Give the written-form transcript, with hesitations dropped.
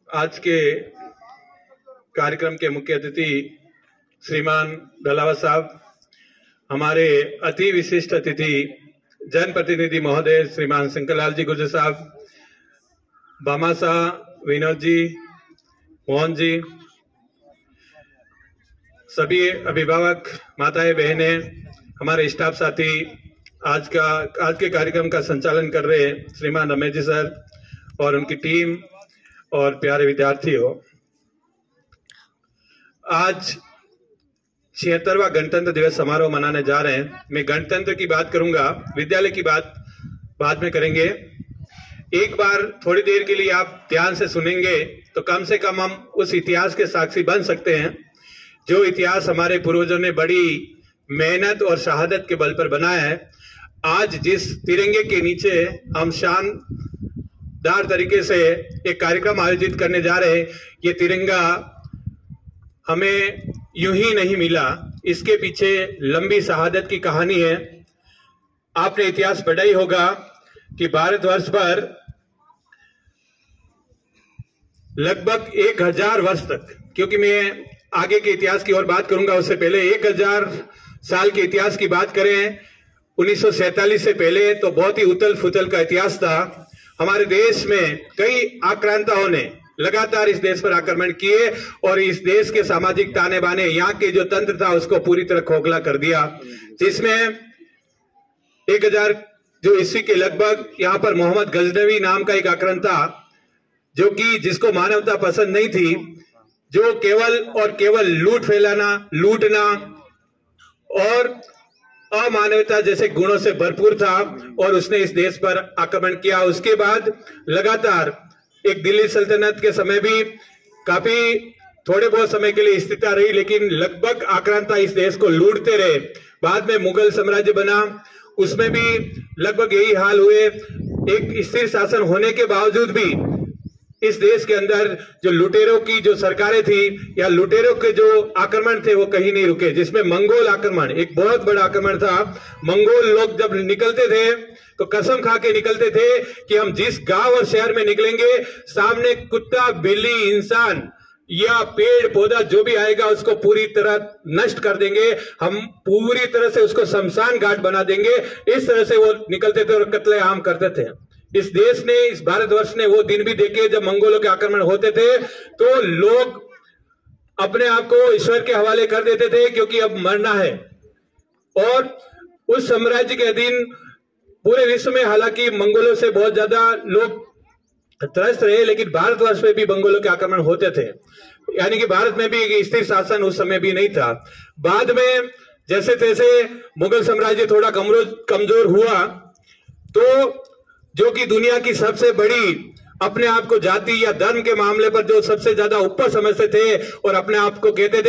आज के कार्यक्रम के मुख्य अतिथि श्रीमान दलावत साहब, हमारे अति विशिष्ट अतिथि जनप्रतिनिधि महोदय श्रीमान शंकरलाल जी गुर्जर साहब, बामा साहब, विनोद जी, मोहन जी, सभी अभिभावक, माताएं, बहनें, हमारे स्टाफ साथी, आज के कार्यक्रम का संचालन कर रहे श्रीमान रमेश जी सर और उनकी टीम और प्यारे विद्यार्थियों, आज 76वां गणतंत्र दिवस समारोह मनाने जा रहे हैं। मैं गणतंत्र की बात करूंगा, विद्यालय की बात बाद में करेंगे। एक बार थोड़ी देर के लिए आप ध्यान से सुनेंगे तो कम से कम हम उस इतिहास के साक्षी बन सकते हैं जो इतिहास हमारे पूर्वजों ने बड़ी मेहनत और शहादत के बल पर बनाया है। आज जिस तिरंगे के नीचे हम शानदार तरीके से एक कार्यक्रम आयोजित करने जा रहे हैं, ये तिरंगा हमें यूं ही नहीं मिला, इसके पीछे लंबी शहादत की कहानी है। आपने इतिहास पढ़ा ही होगा कि भारतवर्ष पर लगभग 1000 वर्ष तक, क्योंकि मैं आगे के इतिहास की और बात करूंगा, उससे पहले 1000 साल के इतिहास की बात करें। 1947 से पहले तो बहुत ही उथल फुथल का इतिहास था। हमारे देश में कई आक्रांताओं ने लगातार इस देश पर आक्रमण किए और इस देश के सामाजिक ताने बाने, यहाँ के जो तंत्र था उसको पूरी तरह खोखला कर दिया, जिसमें 1000 जो ईस्वी के लगभग यहाँ पर मोहम्मद गजनवी नाम का एक आक्रांता, जो कि जिसको मानवता पसंद नहीं थी, जो केवल और केवल लूट फैलाना, लूटना और अमानवता जैसे गुणों से भरपूर था और उसने इस देश पर आक्रमण किया। उसके बाद लगातार एक दिल्ली सल्तनत के समय भी काफी थोड़े बहुत समय के लिए स्थिरता रही, लेकिन लगभग आक्रांता इस देश को लूटते रहे। बाद में मुगल साम्राज्य बना, उसमें भी लगभग यही हाल हुए। एक स्थिर शासन होने के बावजूद भी इस देश के अंदर जो लुटेरों की जो सरकारें थी या लुटेरों के जो आक्रमण थे वो कहीं नहीं रुके, जिसमें मंगोल आक्रमण एक बहुत बड़ा आक्रमण था। मंगोल लोग जब निकलते थे तो कसम खा के निकलते थे कि हम जिस गांव और शहर में निकलेंगे, सामने कुत्ता, बिल्ली, इंसान या पेड़ पौधा जो भी आएगा उसको पूरी तरह नष्ट कर देंगे, हम पूरी तरह से उसको शमशान घाट बना देंगे। इस तरह से वो निकलते थे और कत्लेआम करते थे। इस देश ने, इस भारतवर्ष ने वो दिन भी देखे जब मंगोलों के आक्रमण होते थे तो लोग अपने आप को ईश्वर के हवाले कर देते थे, क्योंकि अब मरना है। और उस साम्राज्य के अधीन पूरे विश्व में हालांकि मंगोलों से बहुत ज्यादा लोग त्रस्त रहे, लेकिन भारतवर्ष में भी मंगोलों के आक्रमण होते थे, यानी कि भारत में भी एक स्थिर शासन उस समय भी नहीं था। बाद में जैसे तैसे मुगल साम्राज्य थोड़ा कमजोर हुआ, तो जो कि दुनिया की सबसे बड़ी, अपने आप को जाति या धर्म के मामले पर जो सबसे ज्यादा ऊपर समझते थे और अपने आप को कहते थे